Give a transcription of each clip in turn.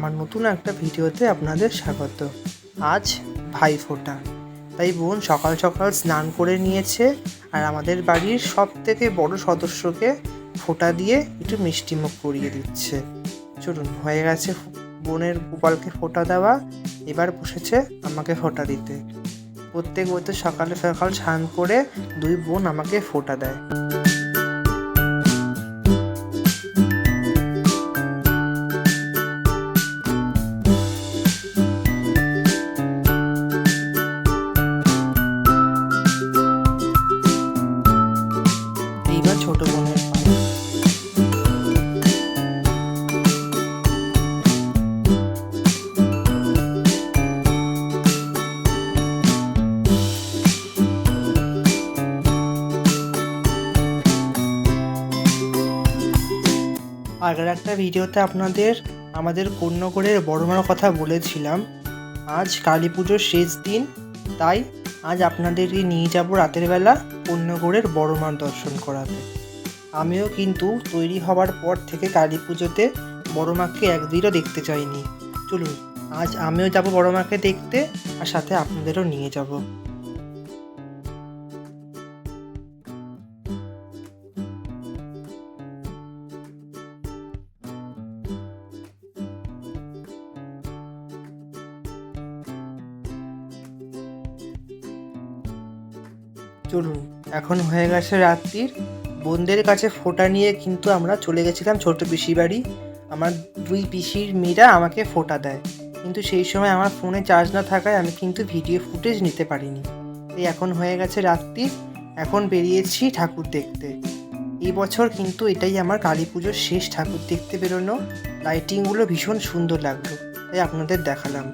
আমার নতুন একটা ভিডিওতে আপনাদের স্বাগত। আজ ভাইফোঁটা, তাই বোন সকাল সকাল স্নান করে নিয়েছে আর আমাদের বাড়ির সব থেকে বড় সদস্যকে ফোঁটা দিয়ে একটু মিষ্টিমুখ করিয়ে দিচ্ছে। চলুন, হয়ে গেছে বোনের গোপালকে ফোঁটা দেওয়া, এবার বসেছে আমাকে ফোঁটা দিতে। প্রত্যেক বছর সকালে সকাল স্নান করে দুই বোন আমাকে ফোঁটা দেয়। এইবার ছোট বোনের পালা। আগের একটা ভিডিওতে আপনাদের আমাদের কোন্নগরের বড়মার কথা বলেছিলাম। আজ কালী পুজোর শেষ দিন, তাই আজ আপনাদেরকে নিয়ে যাব রাতের বেলা কোন্নগরের বড়মার দর্শন করাতে। আমিও কিন্তু তৈরি হওয়ার পর থেকে কালী পুজোতে বড়মাকে একদিনও দেখতে চাইনি। চলুন, আজ আমিও যাব বড়মাকে দেখতে, আর সাথে আপনাদেরও নিয়ে যাব। চলুন, এখন হয়ে গেছে রাত্রির। বোনদের কাছে ফোঁটা নিয়ে কিন্তু আমরা চলে গেছিলাম ছোট পিসি বাড়ি। আমার দুই পিসির মেয়েরা আমাকে ফোঁটা দেয়, কিন্তু সেই সময় আমার ফোনে চার্জ না থাকায় আমি কিন্তু ভিডিও ফুটেজ নিতে পারিনি। তাই এখন হয়ে গেছে রাত্রি, এখন বেরিয়েছি ঠাকুর দেখতে। এই বছর কিন্তু এটাই আমার কালী পুজোর শেষ ঠাকুর দেখতে বেরোনো। লাইটিংগুলো ভীষণ সুন্দর লাগলো, তাই আপনাদের দেখালাম।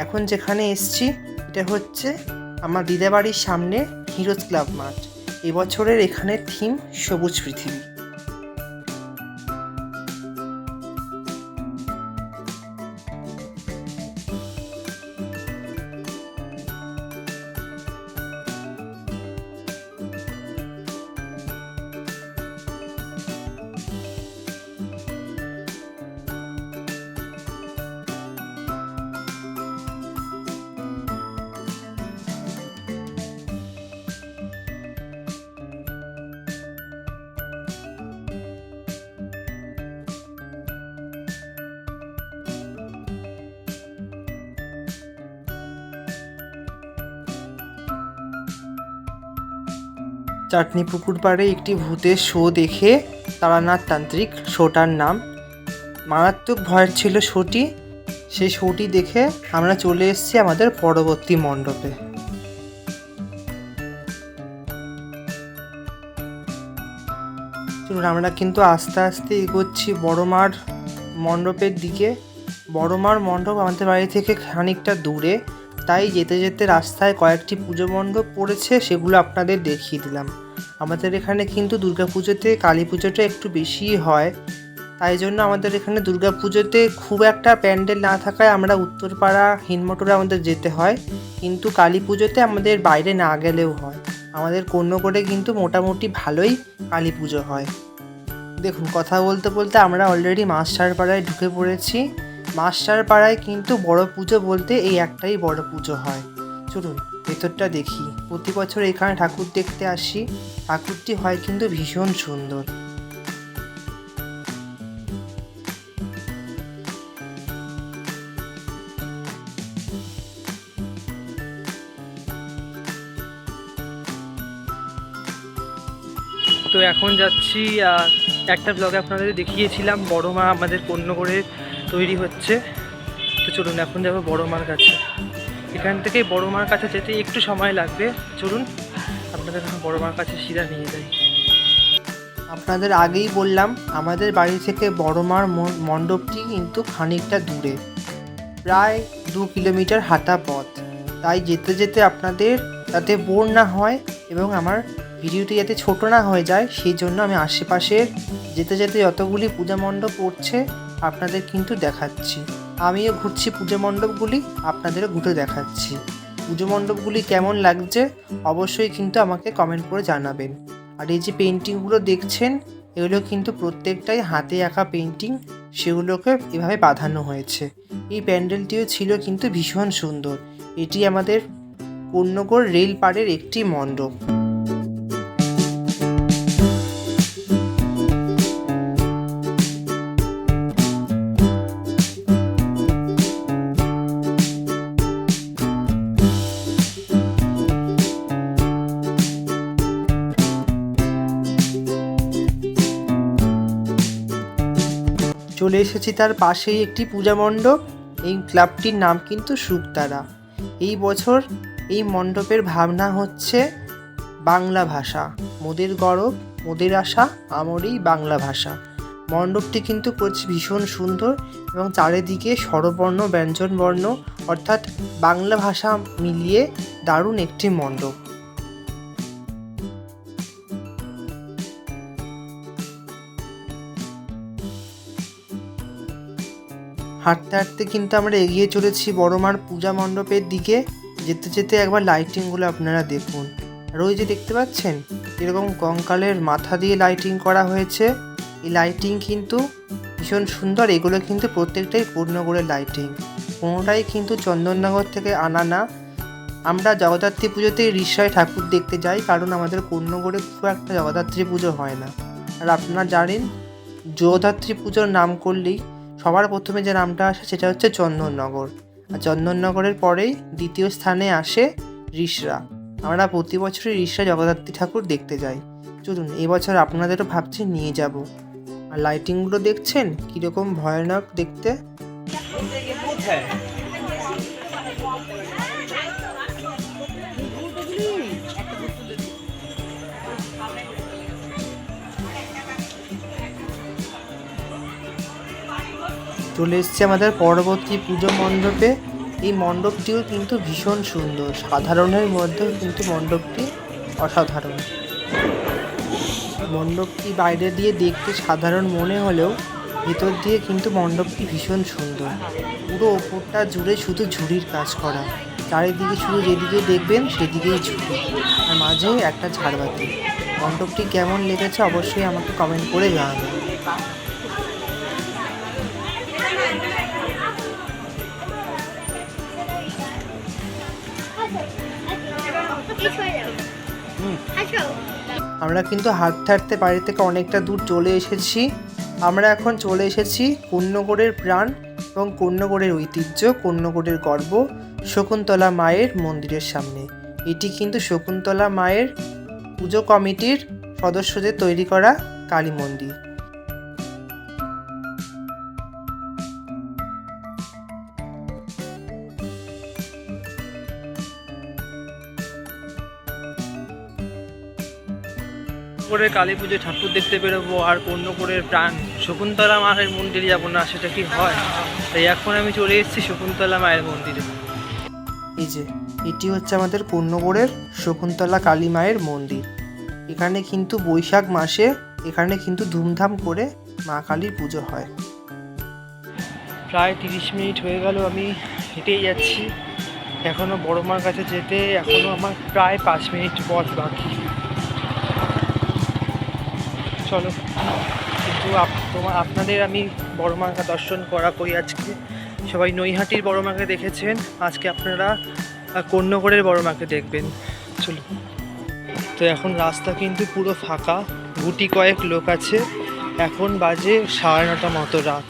এখন যেখানে এসছি এটা হচ্ছে আমার দিদাবাড়ির সামনে হিরোজ ক্লাব মাঠ। এবছরের এখানে থিম সবুজ পৃথিবী। চাটনি পুকুর পাড়ে একটি ভূতের শো দেখে, তারানাথ তান্ত্রিক শোটার নাম, মারাত্মক ভয়ের ছিল শোটি। সেই শোটি দেখে আমরা চলে এসেছি আমাদের পরবর্তী মণ্ডপে। চলুন, আমরা কিন্তু আস্তে আস্তে এগোচ্ছি বড়মার মণ্ডপের দিকে। বড়মার মণ্ডপ আমাদের বাড়ি থেকে খানিকটা দূরে, তাই যেতে যেতে রাস্তায় কয়েকটি পুজো মণ্ডপ পড়েছে, সেগুলো আপনাদের দেখিয়ে দিলাম। আমাদের এখানে কিন্তু দুর্গাপুজোতে কালী পুজোটা একটু বেশিই হয়, তাই জন্য আমাদের এখানে দুর্গাপুজোতে খুব একটা প্যান্ডেল না থাকায় আমরা উত্তরপাড়া হিনমোটরে আমাদের যেতে হয়, কিন্তু কালী পুজোতে আমাদের বাইরে না গেলেও হয়। আমাদের কোন্নগরে কিন্তু মোটামুটি ভালোই কালী পুজো হয়। দেখুন, কথা বলতে বলতে আমরা অলরেডি মাস্টারপাড়ায় ঢুকে পড়েছি। মাস্টারপাড়ায় কিন্তু বড় পুজো বলতে এই একটাই বড় পুজো হয়। চলুন ভেতরটা দেখি। প্রতি বছর এখানে ঠাকুর দেখতে আসি, ঠাকুরটি হয় কিন্তু ভীষণ সুন্দর। তো এখন যাচ্ছি, একটা ব্লগে আপনাদের দেখিয়েছিলাম বড়মা আমাদের কোন্নগরে তৈরি হচ্ছে। তো চলুন এখন যাবো বড়মার কাছে। এখান থেকে বড়মার কাছে যেতে একটু সময় লাগবে। চলুন আপনাদের এখন বড়মার কাছে সিধা নিয়ে যাই। আপনাদের আগেই বললাম আমাদের বাড়ি থেকে বড়মার মণ্ডপটি কিন্তু খানিকটা দূরে, প্রায় 2 কিলোমিটার হাঁটা পথ। তাই যেতে যেতে আপনাদের যাতে বোর না হয় এবং আমার ভিডিওটি যাতে ছোটো না হয়ে যায়, সেই জন্য আমি আশেপাশের যেতে যেতে যতগুলি পূজা মণ্ডপ পড়ছে আপনাদের কিন্তু দেখাচ্ছি। আমিও ঘুরছি পুজো মণ্ডপগুলি, আপনাদেরও ঘুরে দেখাচ্ছি। পুজো মণ্ডপগুলি কেমন লাগছে অবশ্যই কিন্তু আমাকে কমেন্ট করে জানাবেন। আর এই যে পেন্টিংগুলো দেখছেন, এগুলো কিন্তু প্রত্যেকটাই হাতে আঁকা পেন্টিং, সেগুলোকে এভাবে বাঁধানো হয়েছে। এই প্যান্ডেলটিও ছিল কিন্তু ভীষণ সুন্দর। এটি আমাদের কোন্নগর রেল পাড়ের একটি মণ্ডপ। চলে এসেছি তার পাশেই একটি পূজা মণ্ডপ। এই ক্লাবটির নাম কিন্তু শুকতারা। এই বছর এই মণ্ডপের ভাবনা হচ্ছে বাংলা ভাষা, মোদের গরব মোদের আশা আমরই বাংলা ভাষা। মণ্ডপটি কিন্তু করছে ভীষণ সুন্দর এবং চারিদিকে স্বরবর্ণ ব্যঞ্জনবর্ণ অর্থাৎ বাংলা ভাষা মিলিয়ে দারুণ একটি মণ্ডপ। হাঁটতে হাঁটতে কিন্তু আমরা এগিয়ে চলেছি বড়মার পূজা মণ্ডপের দিকে। যেতে যেতে একবার লাইটিংগুলো আপনারা দেখুন। আর ওই যে দেখতে পাচ্ছেন এরকম কঙ্কালের মাথা দিয়ে লাইটিং করা হয়েছে। এই লাইটিং কিন্তু ভীষণ সুন্দর। এগুলো কিন্তু প্রত্যেকটাই পূর্ণগড়ের লাইটিং, কোনোটাই কিন্তু চন্দননগর থেকে আনা না। আমরা জগদ্ধাত্রী পুজোতেই রিষড়ায় ঠাকুর দেখতে যাই, কারণ আমাদের পূর্ণগড়ে খুব একটা জগদ্ধাত্রী পুজো হয় না। আর আপনারা জানেন জগদ্ধাত্রী পুজোর নাম করলেই সবার প্রথমে যে নামটা আসে সেটা হচ্ছে চন্দননগর, আর চন্দননগরের পরেই দ্বিতীয় স্থানে আসে রিষড়া। আমরা প্রতি বছরই রিষড়া জগদ্ধাত্রী ঠাকুর দেখতে যাই। চলুন এবছর আপনাদেরও ভাবছি নিয়ে যাব। আর লাইটিংগুলো দেখছেন কীরকম ভয়ানক দেখতে। চলে এসছে আমাদের পরবর্তী পুজো মণ্ডপে। এই মণ্ডপটিও কিন্তু ভীষণ সুন্দর, সাধারণের মধ্যেও কিন্তু মণ্ডপটি অসাধারণ। মণ্ডপটি বাইরে দিয়ে দেখতে সাধারণ মনে হলেও ভেতর দিয়ে কিন্তু মণ্ডপটি ভীষণ সুন্দর। পুরো ওপরটা জুড়ে শুধু ঝুড়ির কাজ করা, চারিদিকে শুধু যেদিকে দেখবেন সেদিকেই ঝুড়ি, আর মাঝে একটা ঝাড়বাতি। মণ্ডপটি কেমন লেগেছে অবশ্যই আমাকে কমেন্ট করে জানাবেন। আমরা কিন্তু হাঁটতে হাঁটতে বাড়ি থেকে অনেকটা দূর চলে এসেছি। আমরা এখন চলে এসেছি কোন্নগরের প্রাণ এবং কোন্নগরের ঐতিহ্য, কোন্নগরের গর্ব শকুন্তলা মায়ের মন্দিরের সামনে। এটি কিন্তু শকুন্তলা মায়ের পুজো কমিটির সদস্যদের তৈরি করা কালী মন্দির। কোন্নগরের কালী পুজো ঠাকুর দেখতে বেরোবো আর কোন্নগরের প্রাণ শকুন্তলা মায়ের মন্দিরে যাবো না, সেটা কি হয়? তাই এখন আমি চলে এসেছি শকুন্তলা মায়ের মন্দিরে। এই যে এটি হচ্ছে আমাদের কোন্নগরের শকুন্তলা কালী মায়ের মন্দির। এখানে কিন্তু বৈশাখ মাসে এখানে কিন্তু ধুমধাম করে মা কালীর পুজো হয়। প্রায় 30 মিনিট হয়ে গেল আমি হেঁটেই যাচ্ছি। এখনও বড় মার কাছে যেতে এখনও আমার প্রায় 5 মিনিট পথ বাকি। চলো, কিন্তু আপনাদের আমি বড় মাকে দর্শন করাবোই আজকে। সবাই নৈহাটির বড় মাকে দেখেছেন, আজকে আপনারা কোন্নগরের বড় মাকে দেখবেন। চলো, তো এখন রাস্তা কিন্তু পুরো ফাঁকা, গুটি কয়েক লোক আছে। এখন বাজে 9:30 মতো রাত,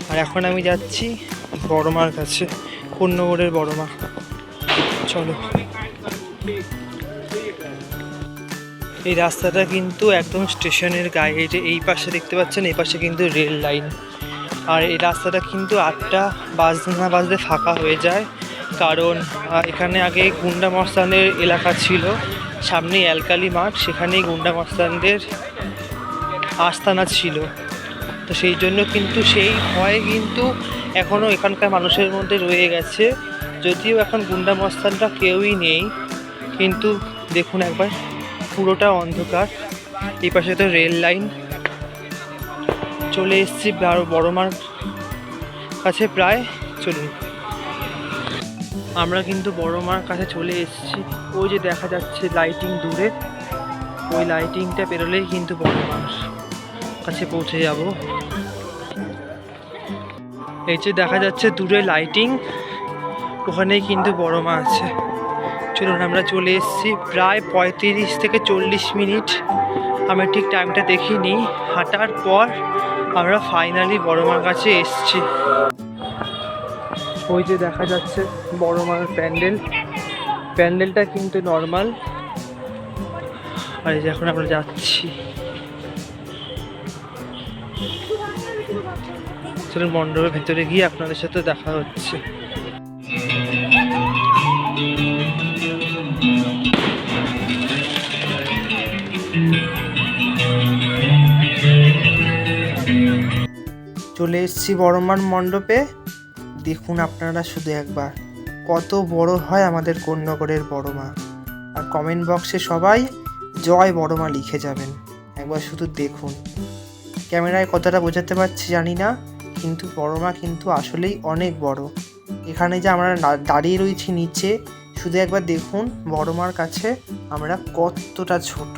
আর এখন আমি যাচ্ছি বড় মার কাছে, কোন্নগরের বড় মা। চলো, এই রাস্তাটা কিন্তু একদম স্টেশনের গায়ে। যে এই পাশে দেখতে পাচ্ছেন, এই পাশে কিন্তু রেল লাইন। আর এই রাস্তাটা কিন্তু 8টা না বাজতে ফাঁকা হয়ে যায়, কারণ এখানে আগে গুন্ডা মস্তানদের এলাকা ছিল। সামনেই অ্যালকালি মাঠ, সেখানেই গুন্ডা মস্তানদের আস্তানা ছিল। তো সেই জন্য কিন্তু সেই ভয় কিন্তু এখনও এখানকার মানুষের মধ্যে রয়ে গেছে। যদিও এখন গুন্ডা মস্তানটা কেউই নেই, কিন্তু দেখুন একবার পুরোটা অন্ধকার। এই পাশে তো রেল লাইন। চলে এসেছি বড় মার কাছে প্রায়। চলুন, আমরা কিন্তু বড় মার কাছে চলে এসেছি। ওই যে দেখা যাচ্ছে লাইটিং দূরে, ওই লাইটিংটা পেরোলেই কিন্তু বড় মার কাছে পৌঁছে যাব। এই যে দেখা যাচ্ছে দূরে লাইটিং, ওখানেই কিন্তু বড় মা আছে। চলুন আমরা চলে এসেছি, প্রায় 35 থেকে 40 মিনিট, আমি ঠিক টাইমটা দেখিনি, হাঁটার পর আমরা ফাইনালি বড় মার কাছে এসেছি। ওই যে দেখা যাচ্ছে বড় মার প্যান্ডেল, প্যান্ডেলটা কিন্তু নর্মাল। আর এই যে এখন আমরা যাচ্ছি, চলুন মণ্ডপের ভেতরে গিয়ে আপনাদের সাথে দেখা হচ্ছে। চলে এসেছি বড় মার মণ্ডপে। দেখুন আপনারা শুধু একবার কত বড় হয় আমাদের কোন্নগরের বড় মা। আর কমেন্ট বক্সে সবাই জয় বড় মা লিখে যাবেন, একবার শুধু দেখুন। ক্যামেরায় কতটা বোঝাতে পারছি জানি না, কিন্তু বড় মা কিন্তু আসলেই অনেক বড়। এখানে যে আমরা দাঁড়িয়ে রয়েছি নিচে, শুধু একবার দেখুন বড় মার কাছে আমরা কতটা ছোট।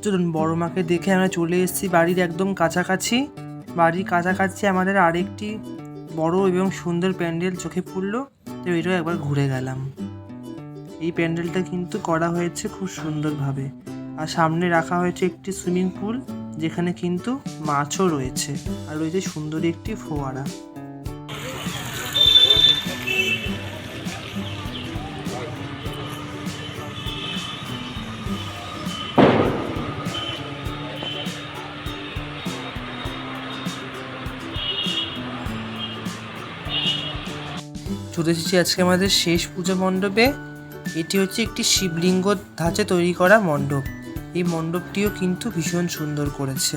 চলুন বড় মাকে দেখে আমরা চলে এসেছি বাড়ির একদম কাছাকাছি। বাড়ির কাছাকাছি আমাদের আরেকটি বড় এবং সুন্দর প্যান্ডেল চোখে পড়লো, তো এটাও একবার ঘুরে গেলাম। এই প্যান্ডেলটা কিন্তু করা হয়েছে খুব সুন্দরভাবে, আর সামনে রাখা হয়েছে একটি সুইমিং পুল, যেখানে কিন্তু মাছও রয়েছে, আর রয়েছে সুন্দর একটি ফোয়ারা। চলে এসেছি আজকে আমাদের শেষ পুজো মণ্ডপে। এটি হচ্ছে একটি শিবলিঙ্গ ধাঁচে তৈরি করা মণ্ডপ। এই মণ্ডপটিও কিন্তু ভীষণ সুন্দর করেছে।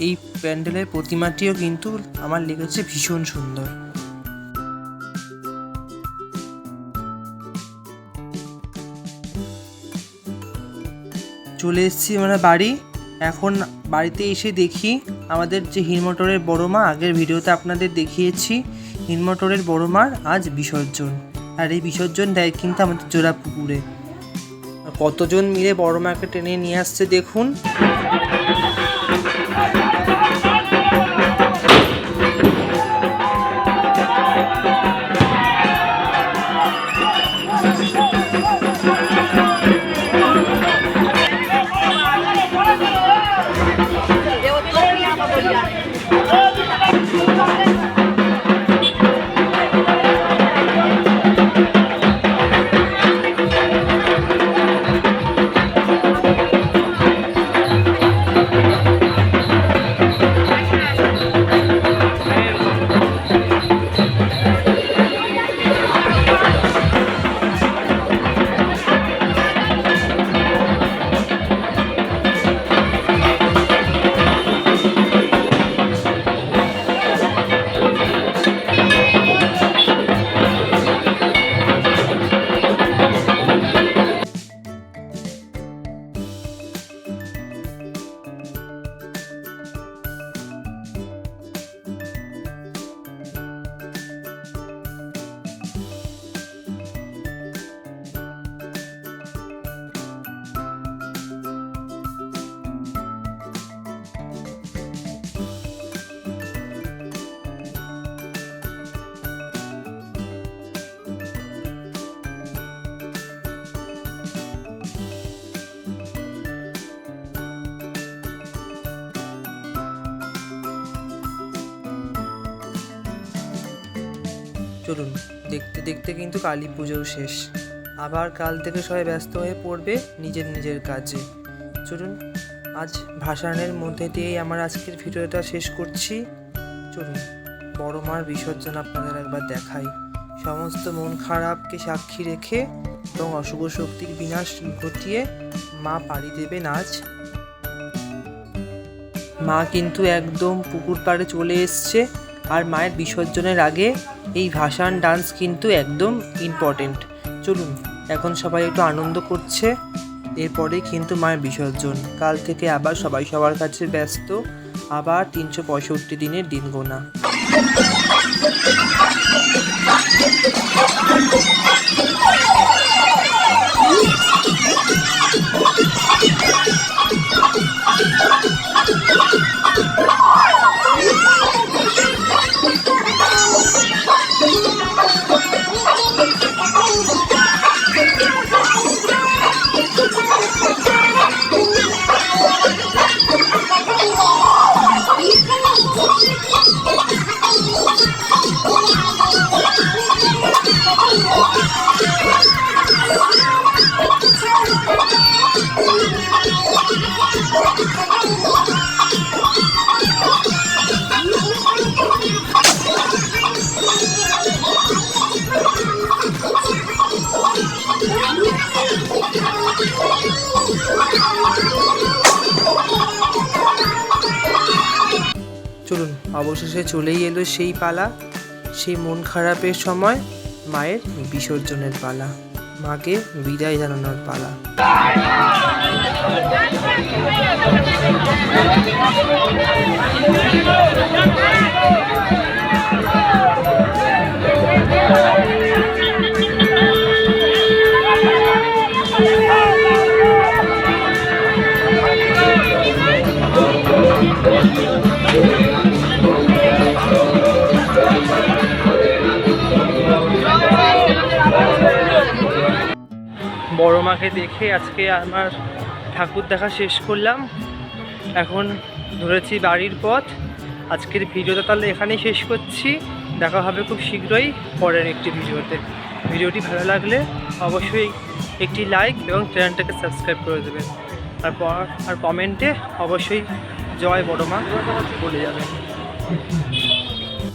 এই প্যান্ডেলের প্রতিমাটিও কিন্তু আমার লেগেছে ভীষণ সুন্দর। চলে এসেছি আমরা বাড়ি। এখন বাড়িতে এসে দেখি আমাদের যে হিরমোটরের বড় মা, আগের ভিডিওতে আপনাদের দেখিয়েছি, হিরমোটরের বড় মার আজ বিসর্জন। আর এই বিসর্জন দেয় কিন্তু আমাদের জোড়া পুকুরে। কতজন মিলে বড় মাকে টেনে নিয়ে আসছে দেখুন। চলুন, দেখতে দেখতে কিন্তু কালী পুজোও শেষ। আবার কাল থেকে সবাই ব্যস্ত হয়ে পড়বে নিজের নিজের কাজে। চলুন, আজ ভাসানের মধ্যে দিয়েই আমার আজকের ভিডিওটা শেষ করছি। চলুন বড় মার বিসর্জন আপনাদের একবার দেখাই। সমস্ত মন খারাপকে সাক্ষী রেখে এবং অশুভ শক্তির বিনাশ ঘটিয়ে মা পাড়ি দেবেন আজ মা কিন্তু একদম পুকুর পাড়ে চলে এসছে। আর মায়ের বিসর্জনের আগে এই ভাসান ডান্স কিন্তু একদম ইম্পর্টেন্ট। চলুন, এখন সবাই একটু আনন্দ করছে, এরপরেই কিন্তু মায়ের বিসর্জন। কাল থেকে আবার সবাই সবার কাছে ব্যস্ত, আবার 365 দিনের দিন গোনা। চলুন, অবশেষে চলেই এলো সেই পালা, সেই মন খারাপের সময় মায়ের বিসর্জনের পালা, মাকে বিদায় জানানোর পালা। বড় মাকে দেখে আজকে আমার ঠাকুর দেখা শেষ করলাম। এখন ধরেছি বাড়ির পথ। আজকের ভিডিওটা তাহলে এখানেই শেষ করছি। দেখা হবে খুব শীঘ্রই পরের একটি ভিডিওতে। ভিডিওটি ভালো লাগলে অবশ্যই একটি লাইক এবং চ্যানেলটাকে সাবস্ক্রাইব করে দেবেন। আর কমেন্টে অবশ্যই জয় বড় মা বলে যাবেন।